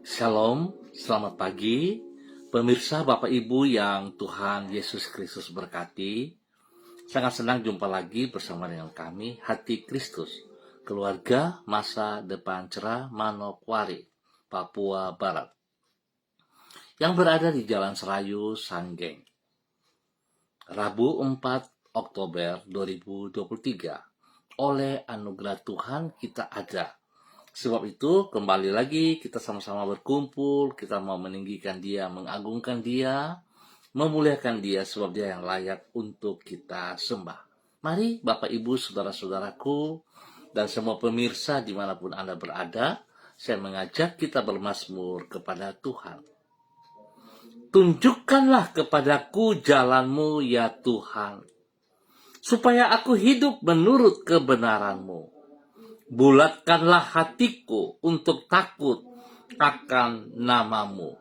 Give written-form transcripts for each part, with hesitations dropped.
Shalom, selamat pagi, pemirsa Bapak Ibu yang Tuhan Yesus Kristus berkati. Sangat senang jumpa lagi bersama dengan kami, Hati Kristus, keluarga masa depan cerah Manokwari, Papua Barat, yang berada di Jalan Serayu, Sanggeng. Rabu 4 Oktober 2023, oleh anugerah Tuhan kita ada. Sebab itu, kembali lagi kita sama-sama berkumpul, kita mau meninggikan Dia, mengagungkan Dia, memuliakan Dia, sebab Dia yang layak untuk kita sembah. Mari Bapak Ibu, Saudara-saudaraku, dan semua pemirsa dimanapun Anda berada, saya mengajak kita bermazmur kepada Tuhan. Tunjukkanlah kepadaku jalan-Mu ya Tuhan, supaya aku hidup menurut kebenaran-Mu. Bulatkanlah hatiku untuk takut akan nama-Mu.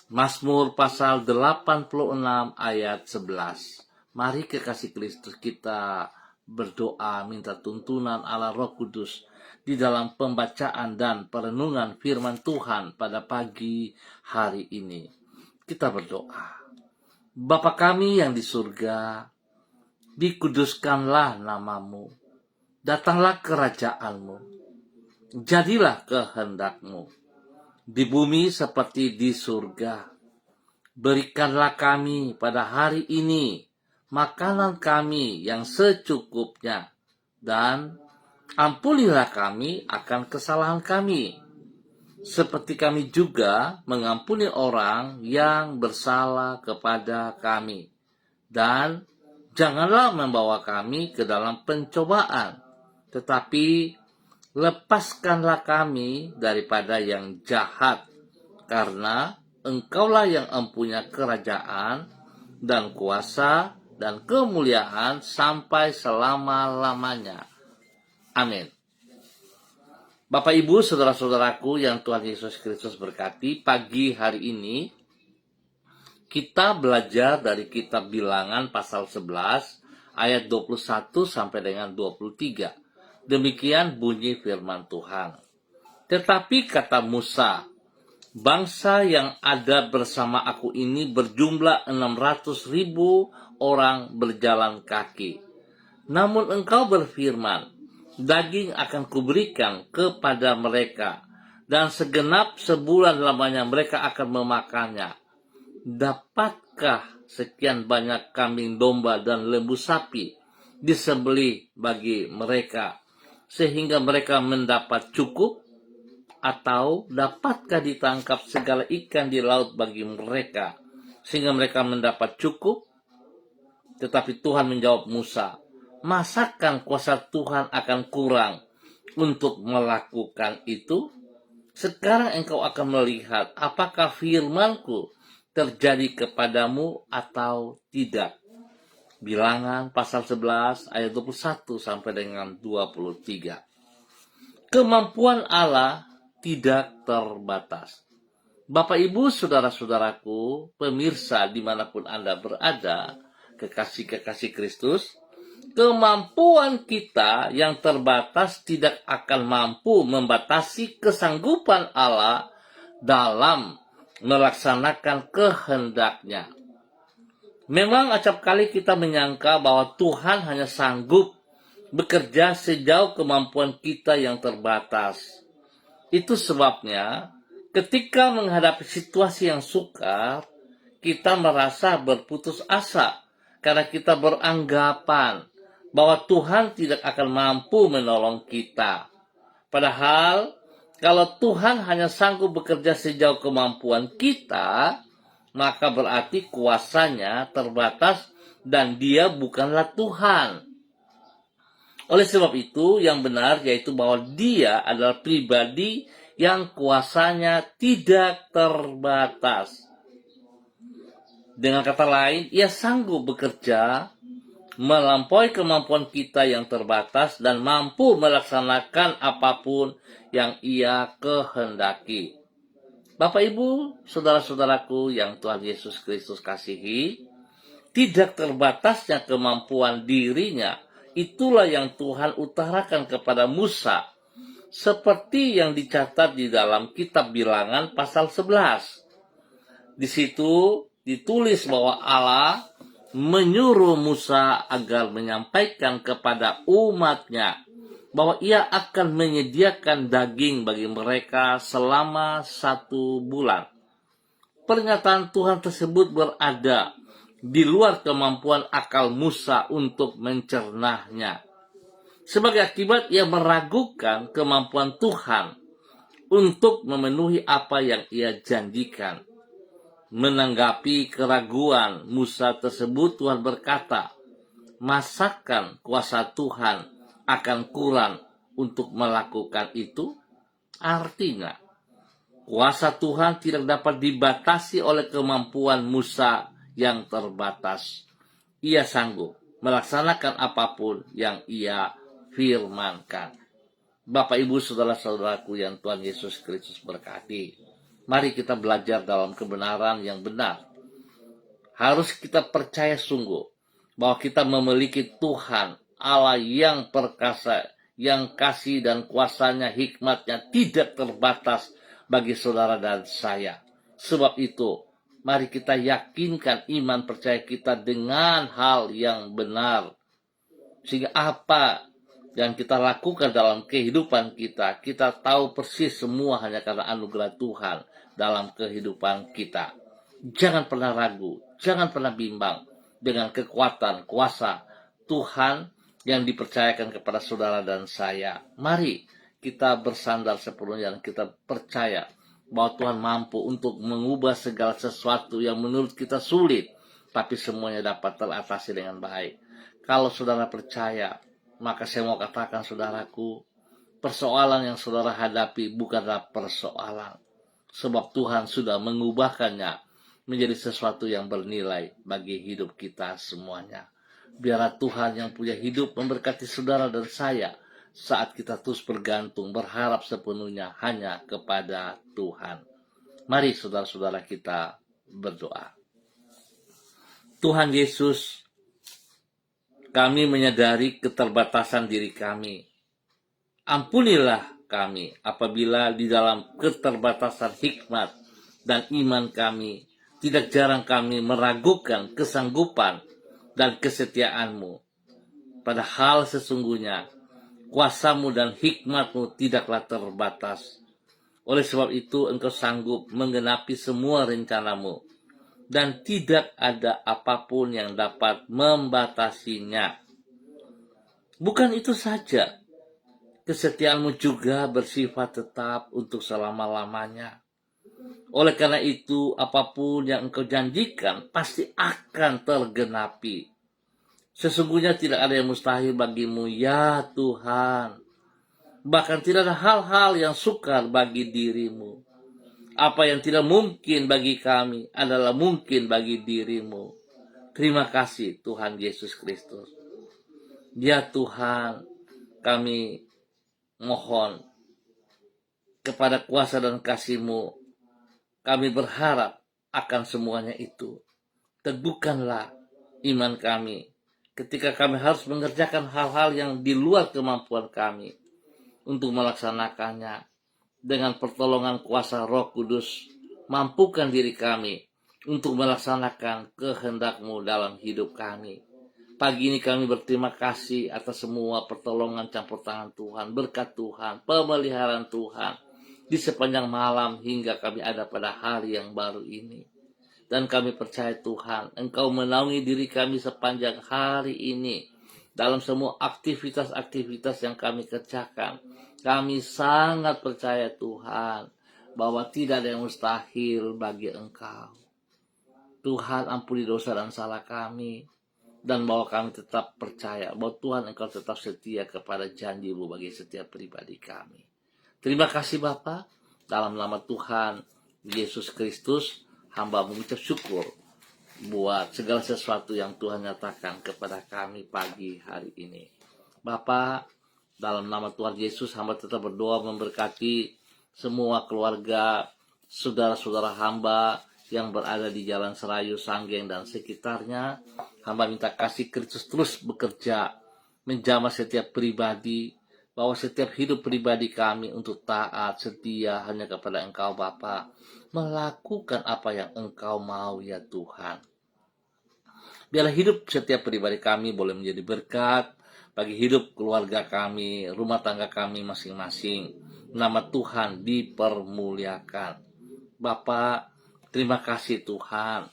Mazmur pasal 86 ayat 11. Mari kekasih Kristus kita berdoa minta tuntunan Allah Roh Kudus di dalam pembacaan dan perenungan firman Tuhan pada pagi hari ini. Kita berdoa. Bapa kami yang di surga, dikuduskanlah nama-Mu. Datanglah kerajaan-Mu, jadilah kehendak-Mu, di bumi seperti di surga. Berikanlah kami pada hari ini makanan kami yang secukupnya, dan ampunilah kami akan kesalahan kami, seperti kami juga mengampuni orang yang bersalah kepada kami. Dan janganlah membawa kami ke dalam pencobaan, tetapi lepaskanlah kami daripada yang jahat, karena Engkaulah yang mempunyai kerajaan dan kuasa dan kemuliaan sampai selama-lamanya. Amin. Bapak Ibu, saudara-saudaraku yang Tuhan Yesus Kristus berkati, pagi hari ini kita belajar dari kitab Bilangan pasal 11 ayat 21 sampai dengan 23. Demikian bunyi firman Tuhan. Tetapi kata Musa, bangsa yang ada bersama aku ini berjumlah 600.000 orang berjalan kaki. Namun engkau berfirman, daging akan kuberikan kepada mereka, dan segenap sebulan lamanya mereka akan memakannya. Dapatkah sekian banyak kambing domba dan lembu sapi disembelih bagi mereka, sehingga mereka mendapat cukup? Atau dapatkah ditangkap segala ikan di laut bagi mereka, sehingga mereka mendapat cukup? Tetapi Tuhan menjawab Musa, masakan kuasa Tuhan akan kurang untuk melakukan itu? Sekarang engkau akan melihat apakah firman-Ku terjadi kepadamu atau tidak. Bilangan pasal 11 ayat 21 sampai dengan 23. Kemampuan Allah tidak terbatas. Bapak Ibu, saudara-saudaraku, pemirsa dimanapun Anda berada, kekasih-kekasih Kristus, kemampuan kita yang terbatas tidak akan mampu membatasi kesanggupan Allah dalam melaksanakan kehendak-Nya. Memang acap kali kita menyangka bahwa Tuhan hanya sanggup bekerja sejauh kemampuan kita yang terbatas. Itu sebabnya ketika menghadapi situasi yang sukar, kita merasa berputus asa karena kita beranggapan bahwa Tuhan tidak akan mampu menolong kita. Padahal kalau Tuhan hanya sanggup bekerja sejauh kemampuan kita, maka berarti kuasanya terbatas dan Dia bukanlah Tuhan. Oleh sebab itu, yang benar yaitu bahwa Dia adalah pribadi yang kuasanya tidak terbatas. Dengan kata lain, Ia sanggup bekerja melampaui kemampuan kita yang terbatas dan mampu melaksanakan apapun yang Ia kehendaki. Bapak Ibu, saudara-saudaraku yang Tuhan Yesus Kristus kasihi, tidak terbatasnya kemampuan dirinya, itulah yang Tuhan utarakan kepada Musa seperti yang dicatat di dalam kitab Bilangan pasal 11. Di situ ditulis bahwa Allah menyuruh Musa agar menyampaikan kepada umatnya bahwa ia akan menyediakan daging bagi mereka selama 1 bulan. Pernyataan Tuhan tersebut berada di luar kemampuan akal Musa untuk mencernahnya. Sebagai akibat, ia meragukan kemampuan Tuhan untuk memenuhi apa yang ia janjikan. Menanggapi keraguan Musa tersebut, Tuhan berkata, "Masakan kuasa Tuhan akan kurang untuk melakukan itu?" Artinya, kuasa Tuhan tidak dapat dibatasi oleh kemampuan Musa yang terbatas. Ia sanggup melaksanakan apapun yang ia firmankan. Bapak, Ibu, saudara-saudaraku yang Tuhan Yesus Kristus berkati, mari kita belajar dalam kebenaran yang benar. Harus kita percaya sungguh bahwa kita memiliki Tuhan Allah yang perkasa, yang kasih dan kuasanya, hikmatnya tidak terbatas bagi saudara dan saya. Sebab itu, mari kita yakinkan iman percaya kita dengan hal yang benar. Sehingga apa yang kita lakukan dalam kehidupan kita, kita tahu persis semua hanya karena anugerah Tuhan dalam kehidupan kita. Jangan pernah ragu, jangan pernah bimbang dengan kekuatan, kuasa Tuhan yang dipercayakan kepada saudara dan saya. Mari kita bersandar sepenuhnya dan kita percaya bahwa Tuhan mampu untuk mengubah segala sesuatu yang menurut kita sulit, tapi semuanya dapat teratasi dengan baik. Kalau saudara percaya, maka saya mau katakan, saudaraku, persoalan yang saudara hadapi bukanlah persoalan, sebab Tuhan sudah mengubahkannya menjadi sesuatu yang bernilai bagi hidup kita semuanya. Biarlah Tuhan yang punya hidup memberkati saudara dan saya saat kita terus bergantung, berharap sepenuhnya hanya kepada Tuhan. Mari saudara-saudara kita berdoa. Tuhan Yesus, kami menyadari keterbatasan diri kami. Ampunilah kami apabila di dalam keterbatasan hikmat dan iman kami, tidak jarang kami meragukan kesanggupan dan kesetiaan-Mu. Padahal sesungguhnya kuasa-Mu dan hikmat-Mu tidaklah terbatas. Oleh sebab itu Engkau sanggup menggenapi semua rencana-Mu, dan tidak ada apapun yang dapat membatasinya. Bukan itu saja, kesetiaan-Mu juga bersifat tetap untuk selama-lamanya. Oleh karena itu, apapun yang Engkau janjikan pasti akan tergenapi. Sesungguhnya tidak ada yang mustahil bagi-Mu, ya Tuhan. Bahkan tidak ada hal-hal yang sukar bagi diri-Mu. Apa yang tidak mungkin bagi kami adalah mungkin bagi diri-Mu. Terima kasih Tuhan Yesus Kristus. Ya Tuhan, kami mohon kepada kuasa dan kasih-Mu, kami berharap akan semuanya itu. Teguhkanlah iman kami ketika kami harus mengerjakan hal-hal yang di luar kemampuan kami untuk melaksanakannya. Dengan pertolongan kuasa Roh Kudus, mampukan diri kami untuk melaksanakan kehendak-Mu dalam hidup kami. Pagi ini kami berterima kasih atas semua pertolongan campur tangan Tuhan, berkat Tuhan, pemeliharaan Tuhan di sepanjang malam hingga kami ada pada hari yang baru ini. Dan kami percaya Tuhan, Engkau menaungi diri kami sepanjang hari ini dalam semua aktivitas-aktivitas yang kami kerjakan. Kami sangat percaya Tuhan bahwa tidak ada yang mustahil bagi Engkau. Tuhan, ampuni dosa dan salah kami, dan bahwa kami tetap percaya bahwa Tuhan Engkau tetap setia kepada janji-Mu bagi setiap pribadi kami. Terima kasih Bapa, dalam nama Tuhan Yesus Kristus, hamba mengucap syukur buat segala sesuatu yang Tuhan nyatakan kepada kami pagi hari ini. Bapa, dalam nama Tuhan Yesus, hamba tetap berdoa memberkati semua keluarga, saudara-saudara hamba yang berada di Jalan Serayu, Sanggeng, dan sekitarnya. Hamba minta kasih Kristus terus bekerja, menjamah setiap pribadi, bahwa setiap hidup pribadi kami untuk taat, setia hanya kepada Engkau Bapa, melakukan apa yang Engkau mau ya Tuhan. Biarlah hidup setiap pribadi kami boleh menjadi berkat bagi hidup keluarga kami, rumah tangga kami masing-masing. Nama Tuhan dipermuliakan. Bapak, terima kasih Tuhan.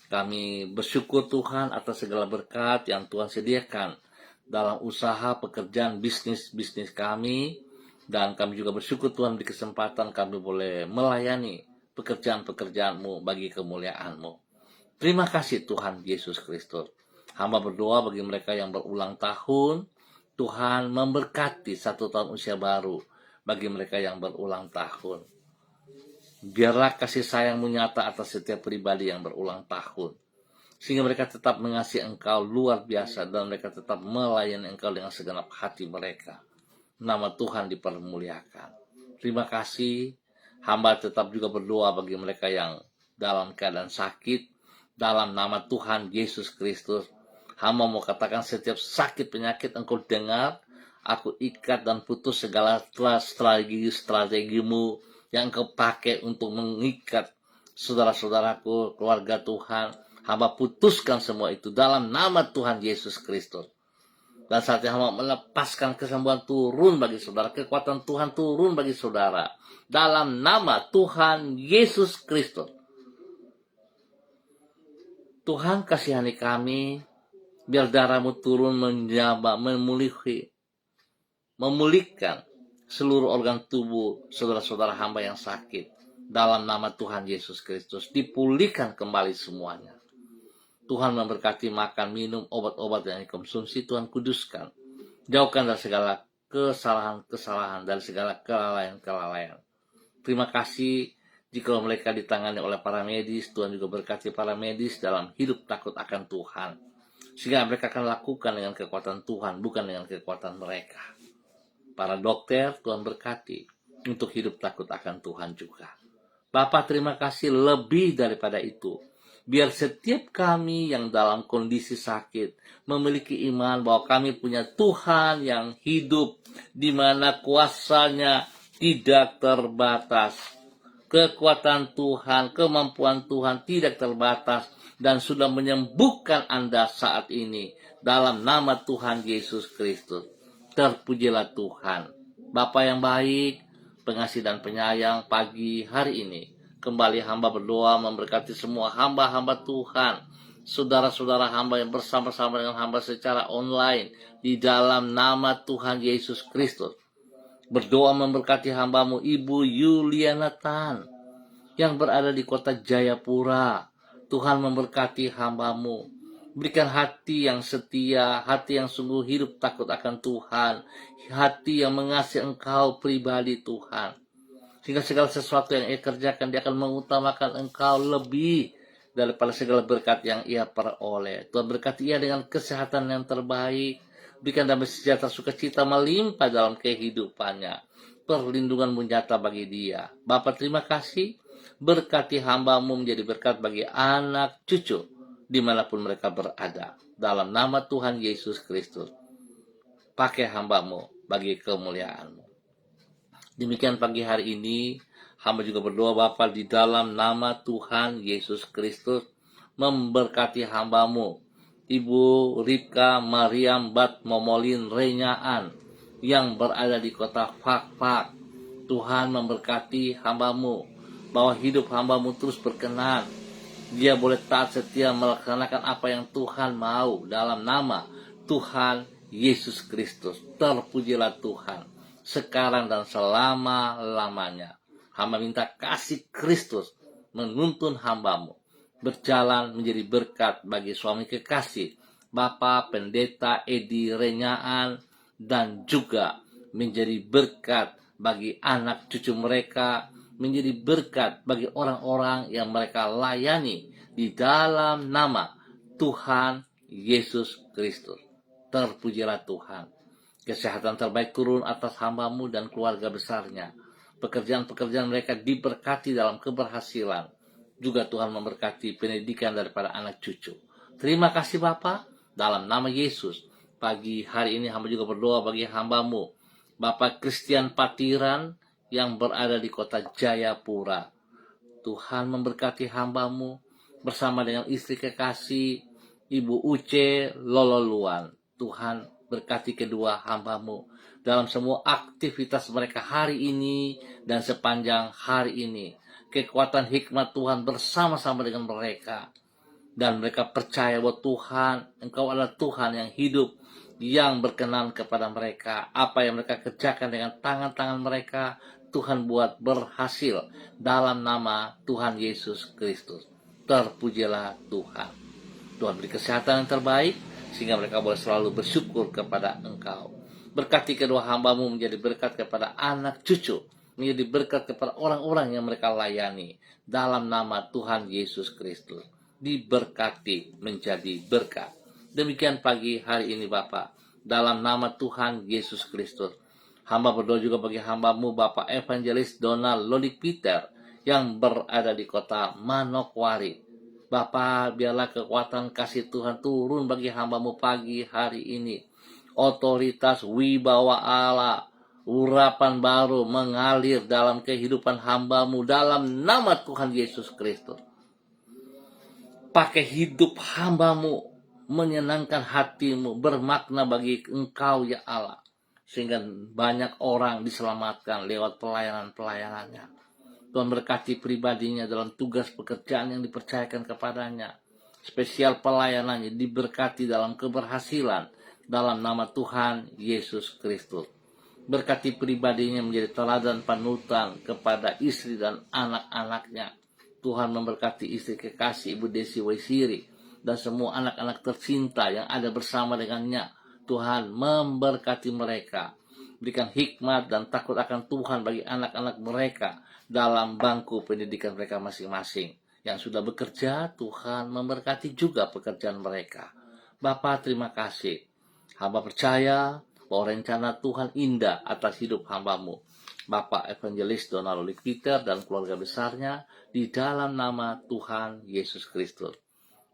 Kami bersyukur Tuhan atas segala berkat yang Tuhan sediakan dalam usaha, pekerjaan, bisnis kami. Dan kami juga bersyukur Tuhan di kesempatan kami boleh melayani pekerjaan-pekerjaan-Mu bagi kemuliaan-Mu. Terima kasih Tuhan Yesus Kristus. Hamba berdoa bagi mereka yang berulang tahun, Tuhan memberkati 1 tahun usia baru bagi mereka yang berulang tahun. Biarlah kasih sayang-Mu nyata atas setiap pribadi yang berulang tahun, sehingga mereka tetap mengasihi Engkau luar biasa dan mereka tetap melayani Engkau dengan segenap hati mereka. Nama Tuhan dipermuliakan. Terima kasih. Hamba tetap juga berdoa bagi mereka yang dalam keadaan sakit. Dalam nama Tuhan Yesus Kristus, hamba mau katakan setiap sakit penyakit Engkau dengar, aku ikat dan putus segala strategi-Mu yang Engkau pakai untuk mengikat saudara-saudaraku, keluarga Tuhan. Hamba putuskan semua itu dalam nama Tuhan Yesus Kristus. Dan saatnya hamba melepaskan kesembuhan turun bagi saudara, kekuatan Tuhan turun bagi saudara. Dalam nama Tuhan Yesus Kristus. Tuhan kasihani kami, biar darah-Mu turun menjaba, memulihkan seluruh organ tubuh saudara-saudara hamba yang sakit. Dalam nama Tuhan Yesus Kristus, dipulihkan kembali semuanya. Tuhan memberkati makan, minum, obat-obat yang dikonsumsi, Tuhan kuduskan. Jauhkan dari segala kesalahan-kesalahan, dari segala kelalaian-kelalaian. Terima kasih. Jika mereka ditangani oleh para medis, Tuhan juga berkati para medis dalam hidup takut akan Tuhan. Sehingga mereka akan lakukan dengan kekuatan Tuhan, bukan dengan kekuatan mereka. Para dokter, Tuhan berkati untuk hidup takut akan Tuhan juga. Bapa, terima kasih lebih daripada itu. Biar setiap kami yang dalam kondisi sakit memiliki iman bahwa kami punya Tuhan yang hidup, di mana kuasanya tidak terbatas. Kekuatan Tuhan, kemampuan Tuhan tidak terbatas dan sudah menyembuhkan Anda saat ini dalam nama Tuhan Yesus Kristus. Terpujilah Tuhan. Bapa yang baik, pengasih dan penyayang, pagi hari ini kembali hamba berdoa memberkati semua hamba-hamba Tuhan, saudara-saudara hamba yang bersama-sama dengan hamba secara online di dalam nama Tuhan Yesus Kristus. Berdoa memberkati hamba-Mu Ibu Yuliana Tan yang berada di kota Jayapura. Tuhan memberkati hamba-Mu. Berikan hati yang setia, hati yang sungguh hidup takut akan Tuhan, hati yang mengasihi Engkau pribadi Tuhan. Sehingga segala sesuatu yang ia kerjakan, dia akan mengutamakan Engkau lebih daripada segala berkat yang ia peroleh. Tuhan berkati ia dengan kesehatan yang terbaik. Berikan damai sejahtera sukacita melimpah dalam kehidupannya. Perlindungan-Mu nyata bagi dia. Bapa, terima kasih. Berkati hamba-Mu menjadi berkat bagi anak cucu dimanapun mereka berada. Dalam nama Tuhan Yesus Kristus. Pakai hamba-Mu bagi kemuliaan-Mu. Demikian pagi hari ini, hamba juga berdoa Bapa di dalam nama Tuhan Yesus Kristus, memberkati hamba-Mu Ibu Ripka Mariam Bat Momolin Renyaan yang berada di kota Fakfak. Tuhan memberkati hamba-Mu, bahwa hidup hamba-Mu terus berkenan. Dia boleh taat setia melaksanakan apa yang Tuhan mau dalam nama Tuhan Yesus Kristus. Terpujilah Tuhan sekarang dan selama-lamanya. Hamba minta kasih Kristus menuntun hamba-Mu berjalan menjadi berkat bagi suami kekasih Bapak Pendeta Edi Renyaan, dan juga menjadi berkat bagi anak cucu mereka, menjadi berkat bagi orang-orang yang mereka layani di dalam nama Tuhan Yesus Kristus. Terpujilah Tuhan. Kesehatan terbaik turun atas hamba-Mu dan keluarga besarnya. Pekerjaan-pekerjaan mereka diberkati dalam keberhasilan. Juga Tuhan memberkati pendidikan daripada anak cucu. Terima kasih Bapa, dalam nama Yesus. Pagi hari ini hamba juga berdoa bagi hamba-Mu, Bapak Christian Patiran yang berada di kota Jayapura. Tuhan memberkati hamba-Mu bersama dengan istri kekasih Ibu Uce Lololuan. Tuhan berkati kedua hamba-Mu dalam semua aktivitas mereka hari ini dan sepanjang hari ini. Kekuatan hikmat Tuhan bersama-sama dengan mereka. Dan mereka percaya bahwa Tuhan, Engkau adalah Tuhan yang hidup, yang berkenan kepada mereka. Apa yang mereka kerjakan dengan tangan-tangan mereka, Tuhan buat berhasil dalam nama Tuhan Yesus Kristus. Terpujilah Tuhan. Tuhan beri kesehatan yang terbaik, sehingga mereka boleh selalu bersyukur kepada Engkau. Berkati kedua hamba-Mu menjadi berkat kepada anak cucu, menjadi berkat kepada orang-orang yang mereka layani. Dalam nama Tuhan Yesus Kristus. Diberkati menjadi berkat. Demikian pagi hari ini Bapak, dalam nama Tuhan Yesus Kristus. Hamba berdoa juga bagi hamba-Mu Bapak Evangelis Donald Lolik Peter yang berada di kota Manokwari. Bapak, biarlah kekuatan kasih Tuhan turun bagi hamba-Mu pagi hari ini. Otoritas wibawa Allah, urapan baru mengalir dalam kehidupan hamba-Mu dalam nama Tuhan Yesus Kristus. Pakai hidup hamba-Mu, menyenangkan hati-Mu, bermakna bagi Engkau ya Allah. Sehingga banyak orang diselamatkan lewat pelayanan-pelayanannya. Tuhan berkati pribadinya dalam tugas pekerjaan yang dipercayakan kepadanya. Spesial pelayanannya diberkati dalam keberhasilan dalam nama Tuhan Yesus Kristus. Berkati pribadinya menjadi teladan panutan kepada istri dan anak-anaknya. Tuhan memberkati istri kekasih Ibu Desi Waisiri dan semua anak-anak tercinta yang ada bersama dengannya. Tuhan memberkati mereka. Berikan hikmat dan takut akan Tuhan bagi anak-anak mereka dalam bangku pendidikan mereka masing-masing. Yang sudah bekerja, Tuhan memberkati juga pekerjaan mereka. Bapa, terima kasih. Hamba percaya bahwa rencana Tuhan indah atas hidup hamba-Mu, Bapak Evangelis Donald Lolik Peter dan keluarga besarnya, di dalam nama Tuhan Yesus Kristus.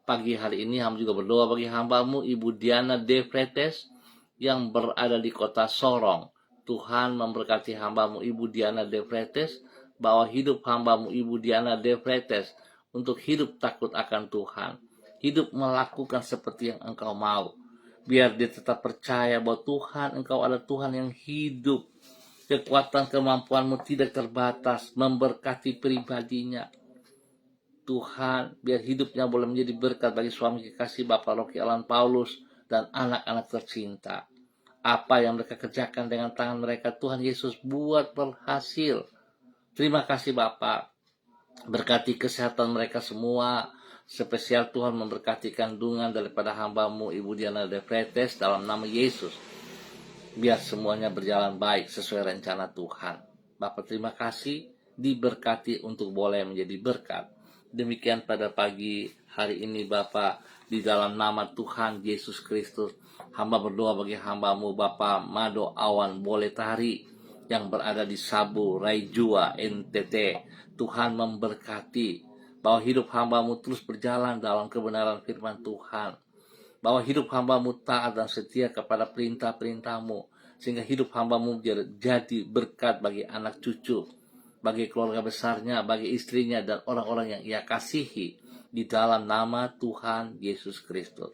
Pagi hari ini hamba juga berdoa bagi hamba-Mu Ibu Diana De Fretes yang berada di kota Sorong. Tuhan memberkati hamba-Mu Ibu Diana De Fretes, bahwa hidup hamba-Mu Ibu Diana De Fretes untuk hidup takut akan Tuhan, hidup melakukan seperti yang Engkau mau. Biar dia tetap percaya bahwa Tuhan, Engkau adalah Tuhan yang hidup. Kekuatan kemampuan-Mu tidak terbatas, memberkati pribadinya. Tuhan, biar hidupnya boleh menjadi berkat bagi suami kekasih Bapak Rocky Alan Paulus dan anak-anak tercinta. Apa yang mereka kerjakan dengan tangan mereka, Tuhan Yesus buat berhasil. Terima kasih Bapak. Berkati kesehatan mereka semua. Spesial Tuhan memberkati kandungan daripada hamba-Mu Ibu Diana De Fretes dalam nama Yesus. Biar semuanya berjalan baik sesuai rencana Tuhan. Bapak terima kasih, diberkati untuk boleh menjadi berkat. Demikian pada pagi hari ini Bapak, di dalam nama Tuhan Yesus Kristus, hamba berdoa bagi hamba-Mu Bapak Mado Awan Boletari yang berada di Sabu, Raijua, NTT. Tuhan memberkati bahwa hidup hamba-Mu terus berjalan dalam kebenaran firman Tuhan. Bahwa hidup hamba-Mu taat dan setia kepada perintah-perintah-Mu, sehingga hidup hamba-Mu jadi berkat bagi anak cucu, bagi keluarga besarnya, bagi istrinya, dan orang-orang yang Ia kasihi di dalam nama Tuhan Yesus Kristus.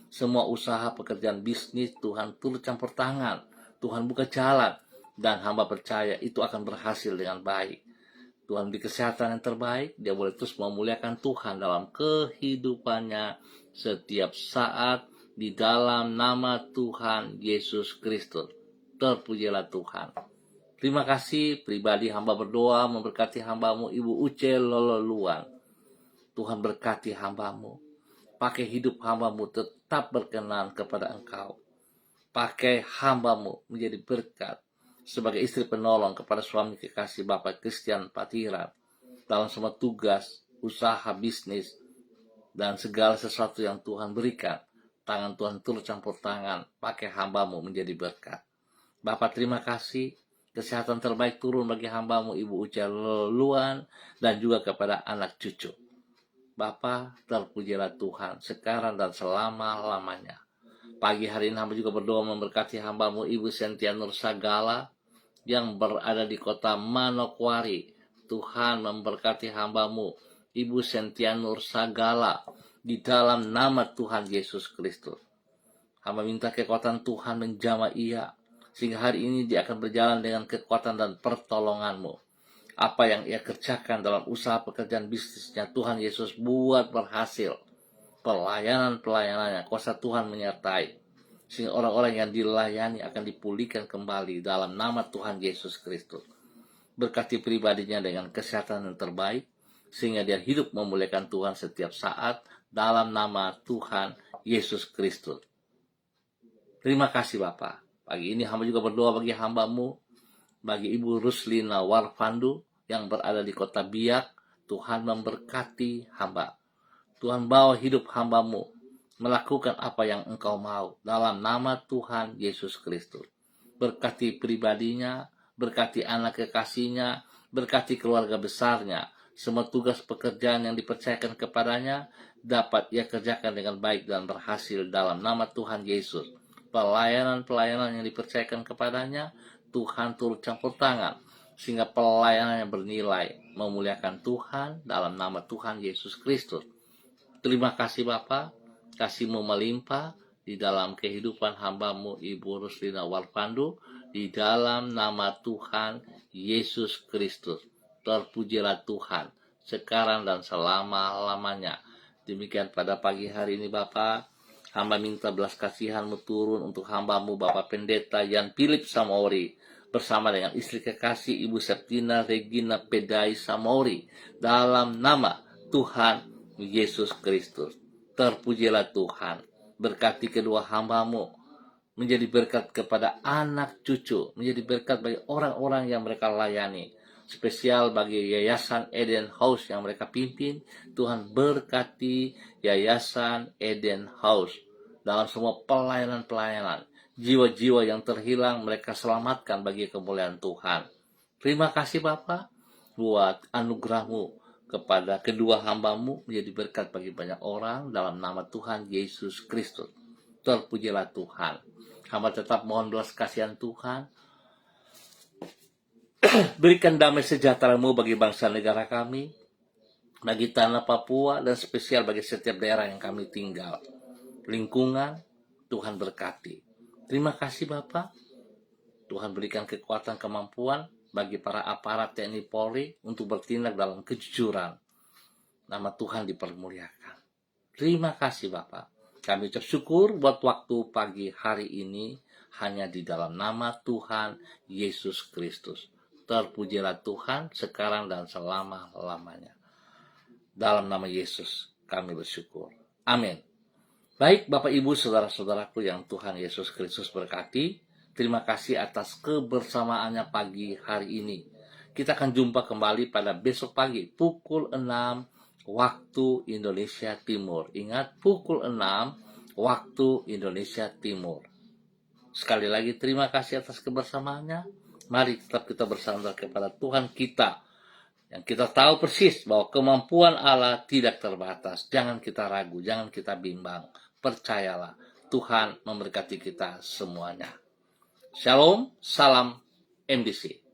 Semua usaha, pekerjaan, bisnis, Tuhan turut campur tangan, Tuhan buka jalan, dan hamba percaya itu akan berhasil dengan baik. Tuhan beri kesehatan yang terbaik, dia boleh terus memuliakan Tuhan dalam kehidupannya setiap saat di dalam nama Tuhan Yesus Kristus. Terpujilah Tuhan. Terima kasih, pribadi hamba berdoa memberkati hamba-Mu Ibu Uce Lololuan. Tuhan berkati hamba-Mu. Pakai hidup hamba-Mu tetap berkenan kepada Engkau. Pakai hamba-Mu menjadi berkat sebagai istri penolong kepada suami kekasih Bapak Christian Patiran dalam semua tugas, usaha, bisnis, dan segala sesuatu yang Tuhan berikan. Tangan Tuhan turut campur tangan, pakai hamba-Mu menjadi berkat. Bapak terima kasih, kesehatan terbaik turun bagi hamba-Mu Ibu Uca Luan dan juga kepada anak cucu. Bapak, terpujilah Tuhan sekarang dan selama-lamanya. Pagi hari ini hamba juga berdoa memberkati hamba-Mu Ibu Sentia Nur Sagala yang berada di kota Manokwari. Tuhan memberkati hamba-Mu, Ibu Sentianur Sagala, di dalam nama Tuhan Yesus Kristus. Hamba minta kekuatan Tuhan menjamah ia, sehingga hari ini dia akan berjalan dengan kekuatan dan pertolongan-Mu. Apa yang ia kerjakan dalam usaha pekerjaan bisnisnya, Tuhan Yesus buat berhasil. Pelayanan-pelayanannya, kuasa Tuhan menyertai, sehingga orang-orang yang dilayani akan dipulihkan kembali dalam nama Tuhan Yesus Kristus. Berkati pribadinya dengan kesehatan yang terbaik, sehingga dia hidup memuliakan Tuhan setiap saat dalam nama Tuhan Yesus Kristus. Terima kasih Bapak. Pagi ini hamba juga berdoa bagi hamba-Mu, bagi Ibu Ruslina Warfandu yang berada di kota Biak. Tuhan memberkati hamba. Tuhan bawa hidup hamba-Mu melakukan apa yang Engkau mau dalam nama Tuhan Yesus Kristus. Berkati pribadinya, berkati anak kekasihnya, berkati keluarga besarnya. Semua tugas pekerjaan yang dipercayakan kepadanya dapat ia kerjakan dengan baik dan berhasil dalam nama Tuhan Yesus. Pelayanan-pelayanan yang dipercayakan kepadanya, Tuhan turut campur tangan, sehingga pelayanan yang bernilai memuliakan Tuhan dalam nama Tuhan Yesus Kristus. Terima kasih Bapa, kasih-Mu melimpah di dalam kehidupan hamba-Mu Ibu Ruslina Warfandu, di dalam nama Tuhan Yesus Kristus. Terpujilah Tuhan sekarang dan selama-lamanya. Demikian pada pagi hari ini Bapak, hamba minta belas kasihan-Mu turun untuk hamba-Mu Bapak Pendeta Yan Philip Samori, bersama dengan istri kekasih Ibu Septina Regina Pedai Samori, dalam nama Tuhan Yesus Kristus. Terpujilah Tuhan. Berkati kedua hamba-Mu, menjadi berkat kepada anak cucu, menjadi berkat bagi orang-orang yang mereka layani, spesial bagi Yayasan Eden House yang mereka pimpin. Tuhan berkati Yayasan Eden House dalam semua pelayanan-pelayanan. Jiwa-jiwa yang terhilang mereka selamatkan bagi kemuliaan Tuhan. Terima kasih Bapa buat anugerah-Mu kepada kedua hamba-Mu, menjadi berkat bagi banyak orang dalam nama Tuhan Yesus Kristus. Terpujilah Tuhan. Hamba tetap mohon belas kasihan Tuhan. Berikan damai sejahtera-Mu bagi bangsa negara kami, bagi tanah Papua, dan spesial bagi setiap daerah yang kami tinggal. Lingkungan, Tuhan berkati. Terima kasih Bapak. Tuhan berikan kekuatan kemampuan bagi para aparat TNI Polri untuk bertindak dalam kejujuran. Nama Tuhan dipermuliakan. Terima kasih Bapak. Kami ucap syukur buat waktu pagi hari ini hanya di dalam nama Tuhan Yesus Kristus. Terpujilah Tuhan sekarang dan selama-lamanya. Dalam nama Yesus kami bersyukur. Amin. Baik Bapak Ibu Saudara-saudaraku yang Tuhan Yesus Kristus berkati, terima kasih atas kebersamaannya pagi hari ini. Kita akan jumpa kembali pada besok pagi pukul 6 waktu Indonesia Timur. Ingat, pukul 6 waktu Indonesia Timur. Sekali lagi terima kasih atas kebersamaannya. Mari tetap kita bersandar kepada Tuhan kita, yang kita tahu persis bahwa kemampuan Allah tidak terbatas. Jangan kita ragu, jangan kita bimbang. Percayalah, Tuhan memberkati kita semuanya. Shalom, salam MDC.